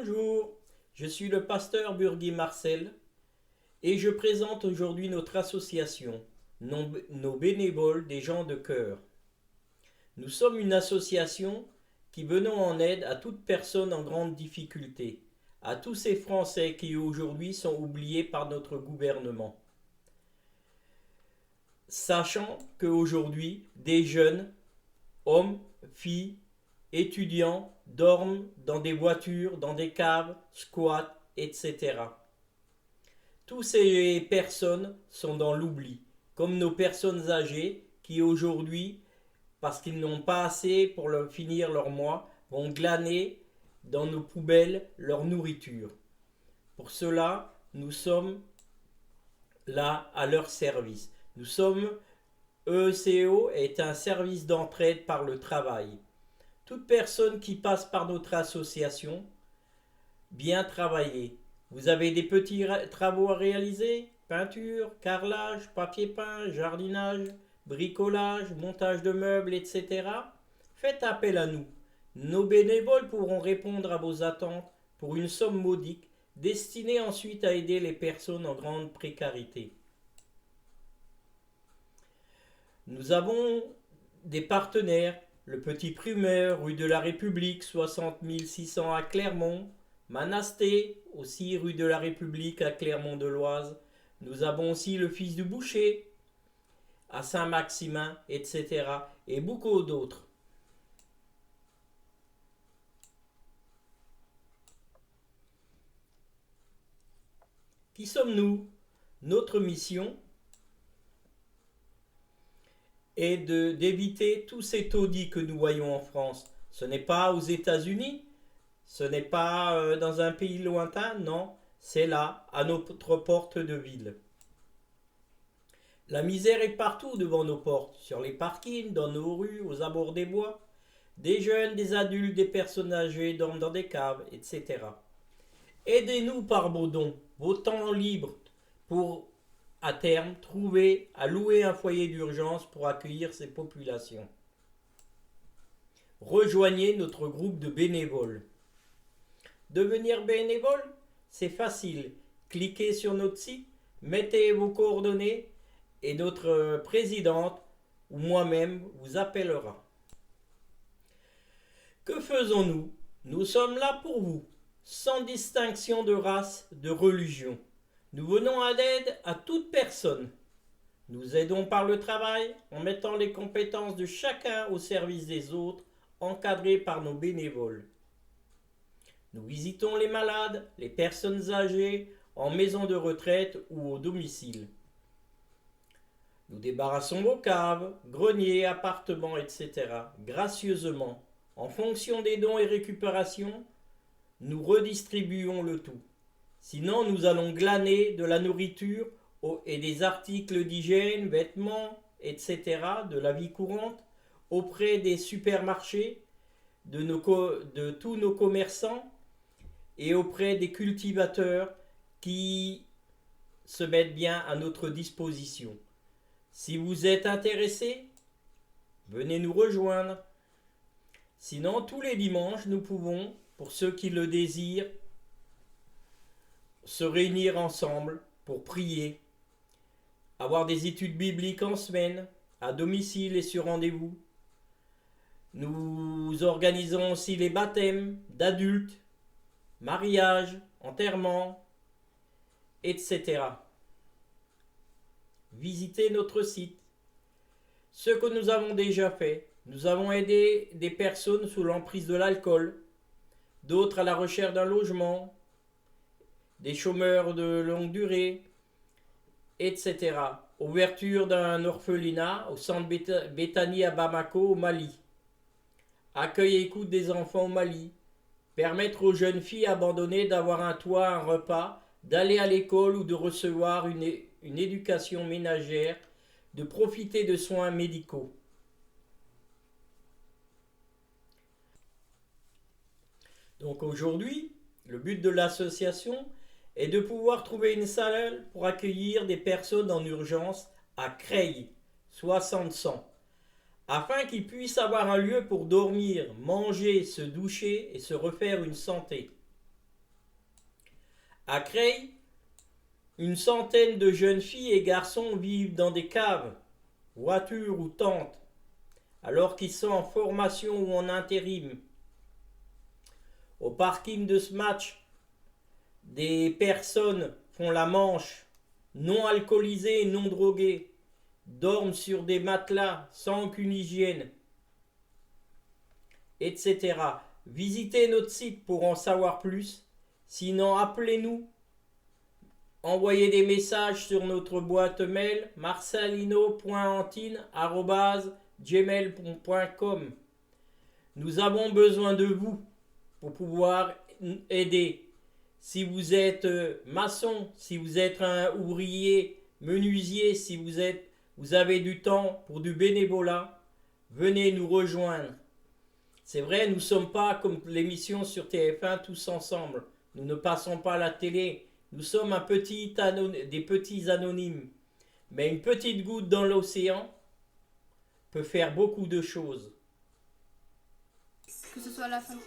Bonjour, je suis le pasteur Burgui Marcel et je présente aujourd'hui notre association, nos bénévoles des gens de cœur. Nous sommes une association qui venons en aide à toute personne en grande difficulté, à tous ces Français qui aujourd'hui sont oubliés par notre gouvernement. Sachant qu'aujourd'hui, des jeunes, hommes, filles, étudiants, dorment dans des voitures, dans des caves, squattent, etc. Toutes ces personnes sont dans l'oubli, comme nos personnes âgées qui aujourd'hui, parce qu'ils n'ont pas assez pour finir leur mois, vont glaner dans nos poubelles leur nourriture. Pour cela, nous sommes là à leur service. Nous sommes ECO est un service d'entraide par le travail. Toute personne qui passe par notre association, bien travailler. Vous avez des petits travaux à réaliser? Peinture, carrelage, papier peint, jardinage, bricolage, montage de meubles, etc. Faites appel à nous. Nos bénévoles pourront répondre à vos attentes pour une somme modique, destinée ensuite à aider les personnes en grande précarité. Nous avons des partenaires, le Petit Primeur, rue de la République, 60 600 à Clermont, Manasté, aussi rue de la République à Clermont-de-Loise. Nous avons aussi le Fils du Boucher, à Saint-Maximin, etc. et beaucoup d'autres. Qui sommes-nous? Notre mission est d'éviter tous ces taudis que nous voyons en France. Ce n'est pas aux États-Unis, ce n'est pas dans un pays lointain, non, c'est là, à notre porte de ville. La misère est partout devant nos portes, sur les parkings, dans nos rues, aux abords des bois. Des jeunes, des adultes, des personnes âgées dorment dans des caves, etc. Aidez-nous par vos dons, vos temps libres, pour à terme trouver à louer un foyer d'urgence pour accueillir ces populations. Rejoignez notre groupe de bénévoles. Devenir bénévole, c'est facile. Cliquez sur notre site, mettez vos coordonnées et notre présidente ou moi-même vous appellera. Que faisons-nous? Nous sommes là pour vous, sans distinction de race, de religion. Nous venons à l'aide à toute personne. Nous aidons par le travail en mettant les compétences de chacun au service des autres, encadrés par nos bénévoles. Nous visitons les malades, les personnes âgées, en maison de retraite ou au domicile. Nous débarrassons vos caves, greniers, appartements, etc. gracieusement. En fonction des dons et récupérations, nous redistribuons le tout. Sinon, nous allons glaner de la nourriture et des articles d'hygiène, vêtements, etc. de la vie courante auprès des supermarchés, de tous nos commerçants et auprès des cultivateurs qui se mettent bien à notre disposition. Si vous êtes intéressé, venez nous rejoindre. Sinon, tous les dimanches, nous pouvons, pour ceux qui le désirent, se réunir ensemble pour prier, avoir des études bibliques en semaine, à domicile et sur rendez-vous. Nous organisons aussi les baptêmes d'adultes, mariages, enterrements, etc. Visitez notre site. Ce que nous avons déjà fait, nous avons aidé des personnes sous l'emprise de l'alcool, d'autres à la recherche d'un logement, des chômeurs de longue durée, etc. Ouverture d'un orphelinat au centre Bethany à Bamako au Mali. Accueil et écoute des enfants au Mali. Permettre aux jeunes filles abandonnées d'avoir un toit, un repas, d'aller à l'école ou de recevoir une éducation ménagère, de profiter de soins médicaux. Donc aujourd'hui, le but de l'association est de pouvoir trouver une salle pour accueillir des personnes en urgence à Creil, 60-100, afin qu'ils puissent avoir un lieu pour dormir, manger, se doucher et se refaire une santé. À Creil, une centaine de jeunes filles et garçons vivent dans des caves, voitures ou tentes, alors qu'ils sont en formation ou en intérim. Au parking de ce match, des personnes font la manche, non alcoolisées et non droguées, dorment sur des matelas sans aucune hygiène, etc. Visitez notre site pour en savoir plus. Sinon, appelez-nous, envoyez des messages sur notre boîte mail marcelino.antine@gmail.com. Nous avons besoin de vous pour pouvoir aider. Si vous êtes maçon, si vous êtes un ouvrier, menuisier, si vous avez du temps pour du bénévolat, venez nous rejoindre. C'est vrai, nous ne sommes pas comme l'émission sur TF1 tous ensemble. Nous ne passons pas à la télé. Nous sommes des petits anonymes. Mais une petite goutte dans l'océan peut faire beaucoup de choses. Que ce soit la fin.